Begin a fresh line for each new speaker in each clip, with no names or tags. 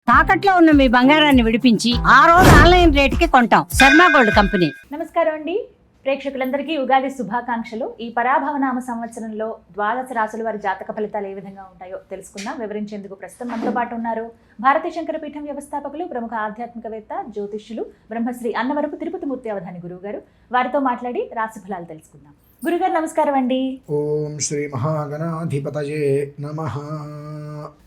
తాకట్లో ఉన్న మీ బంగారాన్ని విడిపించి ఆ రోజు ఆన్లైన్ రేటుకి కొంటాం. Sharma gold company.
నమస్కారం అండి ప్రేక్షకులందరికీ ఉగాది శుభాకాంక్షలు. ఈ పరాభవనామ సంవత్సరంలో ద్వాదశ రాశుల వారి జాతక ఫలితాలు ఏ విధంగా ఉంటాయో తెలుసుకుందాం. వివరించేందుకు ప్రస్తుతం మనతో పాటు ఉన్నారు భారతీయ శంకర పీఠం వ్యవస్థాపకులు, ప్రముఖ ఆధ్యాత్మికవేత్త, జ్యోతిష్యులు, బ్రహ్మశ్రీ అన్నవరపు తిరుపతి మూర్తి అవధాని గురువు గారు. వారితో మాట్లాడి రాశి ఫలాలు తెలుసుకుందాం. గురుగారు నమస్కారం అండి.
ఓం శ్రీ మహాగణాధిపతయే నమః.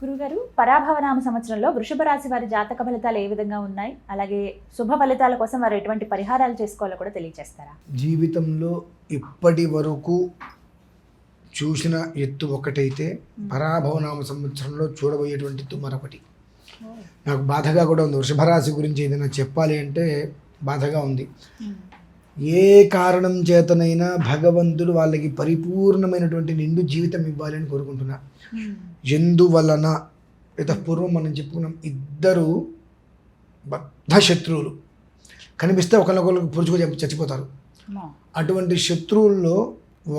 గురుగారు, పరాభవనామ సంవత్సరంలో వృషభ రాశి వారి జాతక ఫలితాలు ఏ విధంగా ఉన్నాయి, అలాగే శుభ ఫలితాల కోసం వారు ఎటువంటి పరిహారాలు చేసుకోవాలో కూడా తెలియజేస్తారా?
జీవితంలో ఇప్పటి వరకు చూసిన ఎత్తు ఒకటైతే పరాభవనామ సంవత్సరంలో చూడబోయేటువంటి ఎత్తు మరొకటి. నాకు బాధగా కూడా ఉంది. వృషభరాశి గురించి ఏదైనా చెప్పాలి అంటే బాధగా ఉంది. ఏ కారణం చేతనైనా భగవంతుడు వాళ్ళకి పరిపూర్ణమైనటువంటి నిండు జీవితం ఇవ్వాలని కోరుకుంటున్నా. ఎందువలన పూర్వం మనం చెప్పుకున్నాం, ఇద్దరు బద్ధ శత్రువులు కనిపిస్తే ఒకరినొకరికి పొడుచుకు చచ్చిపోతారు. అటువంటి శత్రువుల్లో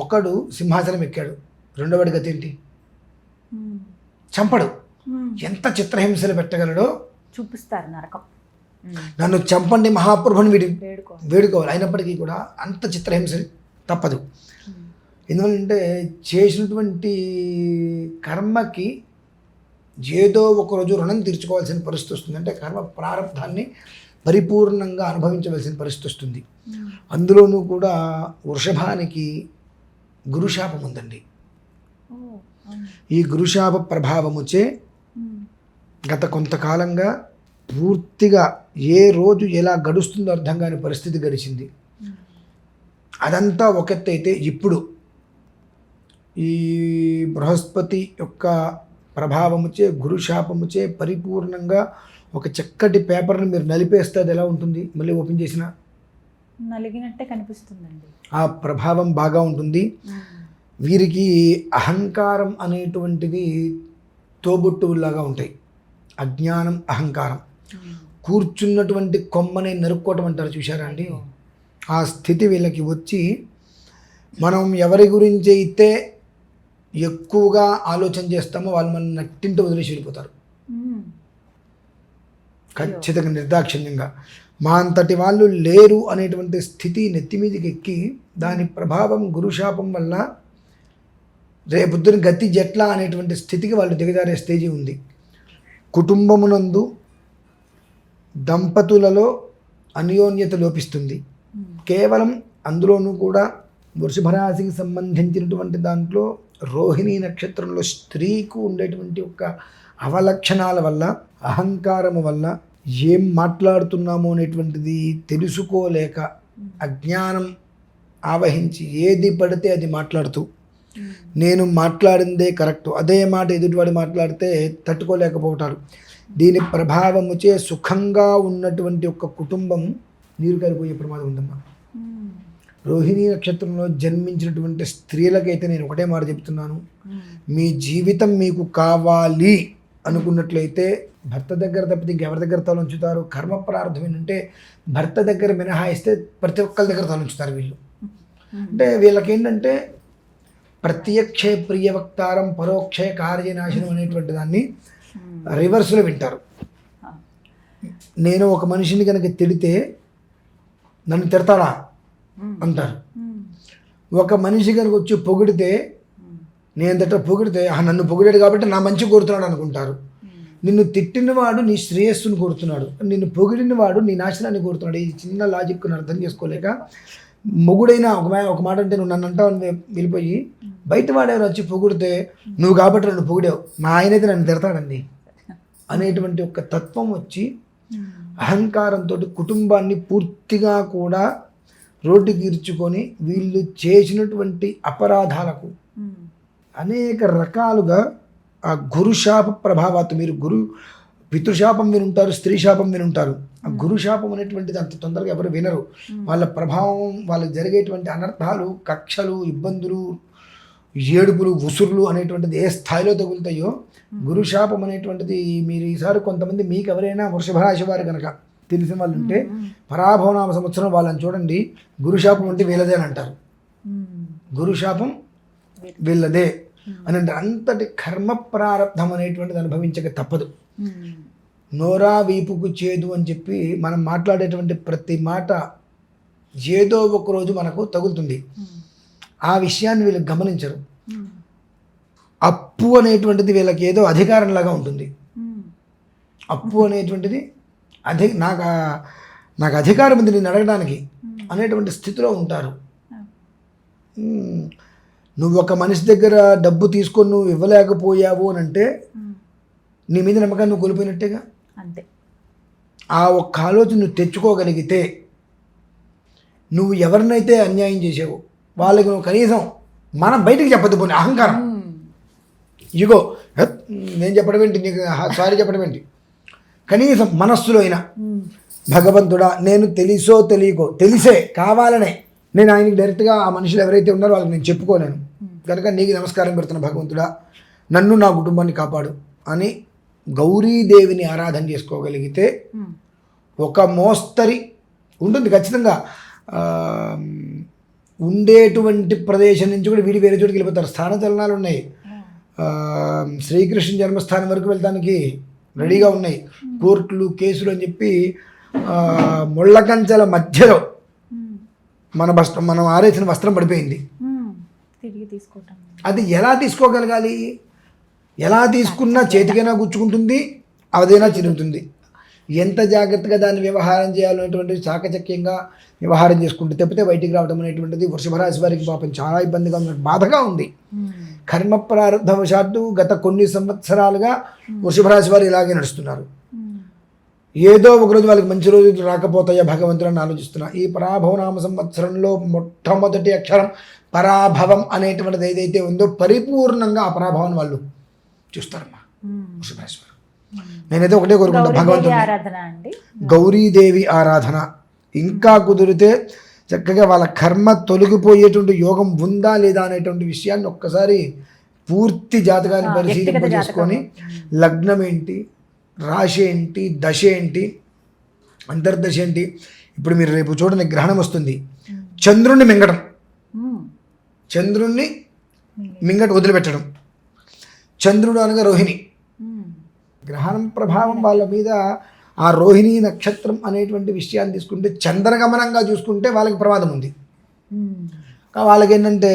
ఒకడు సింహాసనం ఎక్కాడు, రెండోవాడి గతి ఏంటి? చంపడు. ఎంత చిత్రహింసలు పెట్టగలడో
చూపిస్తారు. నరకం.
నన్ను చంపండి మహాప్రభుని వేడుకోవాలి, అయినప్పటికీ కూడా అంత చిత్రహింస తప్పదు. ఎందుకంటే చేసినటువంటి కర్మకి ఏదో ఒకరోజు రుణం తీర్చుకోవాల్సిన పరిస్థితి వస్తుంది. అంటే కర్మ ప్రారంధాన్ని పరిపూర్ణంగా అనుభవించవలసిన పరిస్థితి వస్తుంది. అందులోనూ కూడా వృషభానికి గురుశాపం ఉందండి. ఈ గురుశాప ప్రభావముచే గత కొంతకాలంగా పూర్తిగా ఏ రోజు ఎలా గడుస్తుందో అర్థం కాని పరిస్థితి గడిచింది. అదంతా ఒకెత్తైతే ఇప్పుడు ఈ బృహస్పతి యొక్క ప్రభావముచే, గురుశాపముచే పరిపూర్ణంగా ఒక చక్కటి పేపర్ని మీరు నలిపేస్తే అది ఎలా ఉంటుంది? మళ్ళీ ఓపెన్ చేసిన
నలిగినట్టే కనిపిస్తుందండి.
ఆ ప్రభావం బాగా ఉంటుంది. వీరికి అహంకారం అనేటువంటిది తోబుట్టువులాగా ఉంటాయి. అజ్ఞానం, అహంకారం. కూర్చున్నటువంటి కొమ్మని నరుక్కోవటం అంటారు, చూశారా అండి? ఆ స్థితి వీళ్ళకి వచ్చి మనం ఎవరి గురించి అయితే ఎక్కువగా ఆలోచన చేస్తామో వాళ్ళు మనం నట్టింటి వదిలేసి వెళ్ళిపోతారు. ఖచ్చితంగా నిర్దాక్షిణ్యంగా మా అంతటి వాళ్ళు లేరు అనేటువంటి స్థితి నెత్తిమీదికి ఎక్కి దాని ప్రభావం గురుశాపం వల్ల రేపొద్దున గతి జట్ల అనేటువంటి స్థితికి వాళ్ళు దిగజారే స్టేజీ ఉంది. కుటుంబమునందు దంపతులలో అన్యోన్యత లోపిస్తుంది. కేవలం అందులోనూ కూడా వృషభరాశికి సంబంధించినటువంటి దాంట్లో రోహిణీ నక్షత్రంలో స్త్రీకు ఉండేటువంటి ఒక అవలక్షణాల వల్ల, అహంకారము వల్ల ఏం మాట్లాడుతున్నామో అనేటువంటిది తెలుసుకోలేక అజ్ఞానం ఆవహించి ఏది పడితే అది మాట్లాడుతూ నేను మాట్లాడిందే కరెక్టు, అదే మాట ఎదుటివాడు మాట్లాడితే తట్టుకోలేకపోతారు. దీని ప్రభావముచే సుఖంగా ఉన్నటువంటి ఒక కుటుంబం నీరు కారిపోయే ప్రమాదం ఉందమ్మా. రోహిణీ నక్షత్రంలో జన్మించినటువంటి స్త్రీలకైతే నేను ఒకటే మాట చెప్తున్నాను, మీ జీవితం మీకు కావాలి అనుకున్నట్లయితే భర్త దగ్గర తప్పితే ఇంకెవరి దగ్గర తలంచుతారు? కర్మ ప్రారంభం ఏంటంటే భర్త దగ్గర మినహాయిస్తే ప్రతి ఒక్కరి దగ్గర తలంచుతారు వీళ్ళు. అంటే వీళ్ళకి ఏంటంటే ప్రత్యక్షే ప్రియవక్తారం పరోక్షే కార్యనాశనం అనేటువంటి దాన్ని రివర్స్లో వింటారు. నేను ఒక మనిషిని కనుక తిడితే నన్ను తిడతాడా అంటారు. ఒక మనిషి కనుక వచ్చి పొగిడితే నేను పొగిడితే నన్ను పొగిడాడు కాబట్టి నా మంచి కోరుతున్నాడు అనుకుంటారు. నిన్ను తిట్టినవాడు నీ శ్రేయస్సును కోరుతున్నాడు, నిన్ను పొగిడినవాడు నీ నాశనాన్ని కోరుతున్నాడు. ఈ చిన్న లాజిక్ను అర్థం చేసుకోలేక మొగుడైనా ఒక మాట అంటే నువ్వు నన్ను అంటావు వెళ్ళిపోయి బయట వాడేవారు వచ్చి పొగిడితే నువ్వు కాబట్టి నన్ను పొగిడావు, మా ఆయనైతే నన్ను తిడతాడండి అనేటువంటి ఒక తత్వం వచ్చి అహంకారంతో కుటుంబాన్ని పూర్తిగా కూడా రోడ్డుకి ఈడ్చుకొని వీళ్ళు చేసినటువంటి అపరాధాలకు అనేక రకాలుగా ఆ గురుశాప ప్రభావాలు, మీరు పితృశాపం వినుంటారు, స్త్రీ శాపం వినుంటారు. ఆ గురుశాపం అనేటువంటిది అంత తొందరగా ఎవరు వినరు. వాళ్ళ ప్రభావం, వాళ్ళకి జరిగేటువంటి అనర్థాలు, కక్షలు, ఇబ్బందులు, ఏడుపులు, ఉసురులు అనేటువంటిది ఏ స్థాయిలో తగులుతాయో గురుశాపం అనేటువంటిది మీరు ఈసారి కొంతమంది మీకు ఎవరైనా వృషభరాశి వారు కనుక తెలిసిన వాళ్ళు ఉంటే పరాభవనామ సంవత్సరం వాళ్ళని చూడండి, గురుశాపం అంటే వీళ్ళదే అని అంటారు. గురుశాపం వీళ్ళదే అని అంటే అంతటి కర్మ ప్రారంధం అనేటువంటిది అనుభవించక తప్పదు. నోరా వీపుకు చేదు అని చెప్పి మనం మాట్లాడేటువంటి ప్రతి మాట ఏదో ఒక రోజు మనకు తగులుతుంది. ఆ విషయాన్ని వీళ్ళు గమనించరు. అప్పు అనేటువంటిది వీళ్ళకి ఏదో అధికారంలాగా ఉంటుంది. అప్పు అనేటువంటిది నాకు అధికారం ఉంది నేను అడగడానికి అనేటువంటి స్థితిలో ఉంటారు. నువ్వు ఒక మనిషి దగ్గర డబ్బు తీసుకొని నువ్వు ఇవ్వలేకపోయావు అని అంటే నీ మీద నమ్మకాన్ని నువ్వు కోల్పోయినట్టేగా.
అంతే.
ఆ ఒక్క ఆలోచన నువ్వు తెచ్చుకోగలిగితే నువ్వు ఎవరినైతే అన్యాయం చేసావో వాళ్ళకి నువ్వు కనీసం మనం బయటికి చెప్పద్దు, పోనీ అహంకారం, ఇగో నేను చెప్పడం ఏంటి, నీకు సారీ చెప్పడం ఏంటి, కనీసం మనస్సులో అయినా భగవంతుడా నేను తెలిసో తెలియకో తెలిసే కావాలనే నేను ఆయనకి డైరెక్ట్గా ఆ మనుషులు ఎవరైతే ఉన్నారో వాళ్ళకి నేను చెప్పుకోలేను కనుక నీకు నమస్కారం పెడుతున్నా భగవంతుడా, నన్ను నా కుటుంబాన్ని కాపాడు అని గౌరీదేవిని ఆరాధన చేసుకోగలిగితే ఒక మోస్తరి ఉంటుంది ఖచ్చితంగా. ఉండేటువంటి ప్రదేశం నుంచి కూడా వీడి వేరే చోటుకి వెళ్ళిపోతారు. స్థాన చలనాలు ఉన్నాయి. శ్రీకృష్ణ జన్మస్థానం వరకు వెళ్ళడానికి రెడీగా ఉన్నాయి. కోర్టులు కేసులు అని చెప్పి ముళ్ళకంచెల మధ్యలో మనం ఆరేసిన వస్త్రం పడిపోయింది.
తిరిగి తీసుకోవటం
అది ఎలా తీసుకోగలగాలి? ఎలా తీసుకున్నా చేతికైనా గుచ్చుకుంటుంది, అదైనా చిరుగుతుంది. ఎంత జాగ్రత్తగా దాన్ని వ్యవహారం చేయాలనేటువంటిది చాకచక్యంగా వ్యవహారం చేసుకుంటే తప్పితే బయటికి రావడం అనేటువంటిది వృషభ రాశి వారికి పాపం చాలా ఇబ్బందిగా ఉంది, బాధగా ఉంది. కర్మ ప్రారంభవశాత్తు గత కొన్ని సంవత్సరాలుగా వృషభ రాశి వారు ఇలాగే నడుస్తున్నారు. ఏదో ఒకరోజు వాళ్ళకి మంచి రోజులు రాకపోతాయా భగవంతుని ఆలోచిస్తున్నా. ఈ పరాభవనామ సంవత్సరంలో మొట్టమొదటి అక్షరం పరాభవం అనేటువంటిది ఏదైతే ఉందో పరిపూర్ణంగా ఆ పరాభవాన్ని వాళ్ళు చూస్తారమ్మా వృషభ రాశి వారు. నేనైతే ఒకటే కోరుకుంటా, భగవంతుని గౌరీదేవి ఆరాధన ఇంకా కుదిరితే చక్కగా వాళ్ళ కర్మ తొలగిపోయేటువంటి యోగం ఉందా లేదా అనేటువంటి విషయాన్ని ఒక్కసారి పూర్తి జాతకాన్ని పరిశీలింప చేసుకొని లగ్నం ఏంటి, రాశి ఏంటి, దశ ఏంటి, అంతర్దశ ఏంటి. ఇప్పుడు మీరు రేపు చూడండి గ్రహణం వస్తుంది, చంద్రుణ్ణి మింగడం, చంద్రుణ్ణి మింగట వదిలిపెట్టడం. చంద్రుడు అనగా రోహిణి, గ్రహణం ప్రభావం వాళ్ళ మీద ఆ రోహిణీ నక్షత్రం అనేటువంటి విషయాన్ని తీసుకుంటే చంద్రగమనంగా చూసుకుంటే వాళ్ళకి ప్రమాదం ఉంది. వాళ్ళకి ఏంటంటే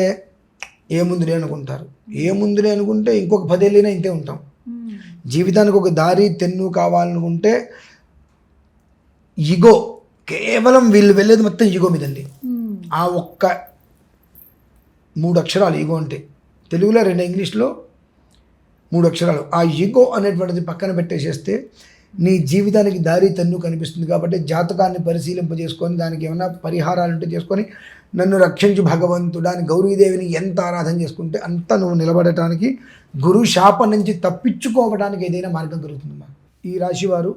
ఏముందిలే అనుకుంటారు. ఏముందిలే అనుకుంటే ఇంకొక 10 ఏళ్ళైనా ఇంతే ఉంటాం. జీవితానికి ఒక దారి తెన్ను కావాలనుకుంటే ఇగో, కేవలం వీళ్ళు వెళ్ళేది మొత్తం ఈగో మీదండి. ఆ ఒక్క 3 అక్షరాలు ఈగో అంటే, తెలుగులో 2, ఇంగ్లీష్లో 3 అక్షరాలు. ఆ ఈగో అనేటువంటిది పక్కన పెట్టేసేస్తే నీ జీవితానికి దారి తన్ను కనిపిస్తుంది. కాబట్టి జాతకాన్ని పరిశీలింపజేసుకొని దానికి ఏమైనా పరిహారాలు ఉంటే చేసుకొని నన్ను రక్షించు భగవంతుడా అని గౌరీదేవిని ఎంత ఆరాధన చేసుకుంటే అంత నువ్వు నిలబడటానికి, గురు శాపం నుంచి తప్పించుకోవడానికి ఏదైనా మార్గం కలుగుతుందమ్మా. ఈ రాశి వారు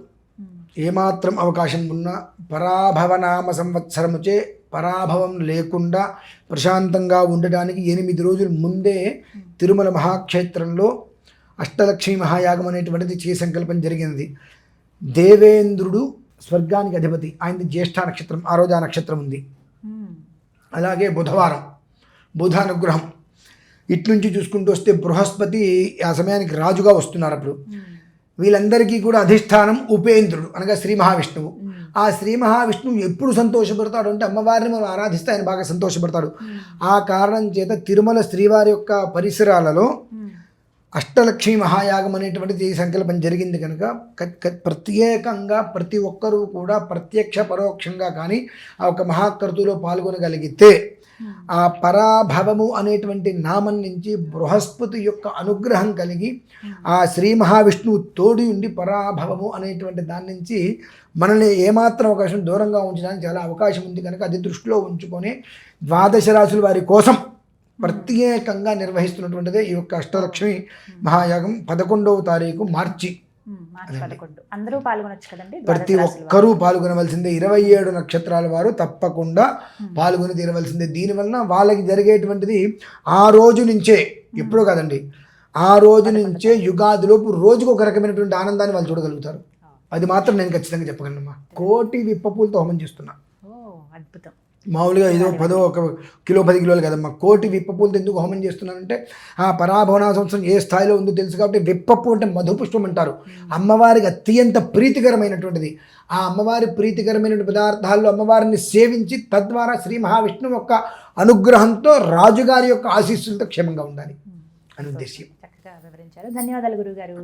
ఏమాత్రం అవకాశం ఉన్నా పరాభవనామ సంవత్సరముచే పరాభవం లేకుండా ప్రశాంతంగా ఉండడానికి 8 రోజుల ముందే తిరుమల మహాక్షేత్రంలో అష్టలక్ష్మి మహాయాగం అనేటువంటిది చేసే సంకల్పం జరిగినది. దేవేంద్రుడు స్వర్గానికి అధిపతి, ఆయనది జ్యేష్ఠ నక్షత్రం, ఆ రోజు ఆ నక్షత్రం ఉంది. అలాగే బుధవారం, బుధ అనుగ్రహం. ఇట్నుంచి చూసుకుంటూ వస్తే బృహస్పతి ఆ సమయానికి రాజుగా వస్తున్నారు. అప్పుడు వీళ్ళందరికీ కూడా అధిష్టానం ఉపేంద్రుడు అనగా శ్రీ మహావిష్ణువు. ఆ శ్రీ మహావిష్ణువు ఎప్పుడు సంతోషపడతాడు అంటే అమ్మవారిని మనం ఆరాధిస్తే ఆయన బాగా సంతోషపడతాడు. ఆ కారణం చేత తిరుమల శ్రీవారి యొక్క పరిసరాలలో అష్టలక్ష్మి మహాయాగం అనేటువంటిది ఈ సంకల్పం జరిగింది కనుక ప్రత్యేకంగా ప్రతి ఒక్కరూ కూడా ప్రత్యక్ష పరోక్షంగా కానీ ఆ ఒక మహాకర్తులో పాల్గొనగలిగితే ఆ పరాభవము అనేటువంటి నామం నుంచి బృహస్పతి యొక్క అనుగ్రహం కలిగి ఆ శ్రీ మహావిష్ణువు తోడి ఉండి పరాభవము అనేటువంటి దాని నుంచి మనల్ని ఏమాత్రం అవకాశం దూరంగా ఉంచడానికి చాలా అవకాశం ఉంది కనుక అది దృష్టిలో ఉంచుకొని 12 రాశుల వారి కోసం ప్రత్యేకంగా నిర్వహిస్తున్నటువంటిదే ఈ యొక్క అష్టలక్ష్మి మహాయాగం 11వ తారీఖు మార్చి.
అందరూ పాల్గొనొచ్చు కదండి.
ప్రతి ఒక్కరూ పాల్గొనవలసిందే. 27 నక్షత్రాల వారు తప్పకుండా పాల్గొని తీరవలసిందే. దీనివలన వాళ్ళకి జరిగేటువంటిది ఆ రోజు నుంచే, ఎప్పుడో కాదండి, ఆ రోజు నుంచే యుగాదిలోపు రోజుకు ఒక రకమైనటువంటి ఆనందాన్ని వాళ్ళు చూడగలుగుతారు. అది మాత్రం నేను ఖచ్చితంగా చెప్పగలనమ్మా. 1,000,000 విప్పపూలతో హోమం చేస్తున్నా.
అద్భుతం.
మామూలుగా ఏదో 10 కిలోలు కదమ్మా, కోటి విప్పపూలతో ఎందుకు హోమం చేస్తున్నానంటే ఆ పరాభవన సంవత్సరం ఏ స్థాయిలో ఉందో తెలుసు కాబట్టి విప్పపు అంటే మధుపుష్పం అంటారు, అమ్మవారికి అత్యంత ప్రీతికరమైనటువంటిది. ఆ అమ్మవారి ప్రీతికరమైన పదార్థాల్లో అమ్మవారిని సేవించి తద్వారా శ్రీ మహావిష్ణువు యొక్క అనుగ్రహంతో రాజుగారి యొక్క ఆశీస్సులతో క్షేమంగా ఉండాలి అని ఉద్దేశ్యం.
చక్కగా వివరించారు. ధన్యవాదాలు గురుగారు.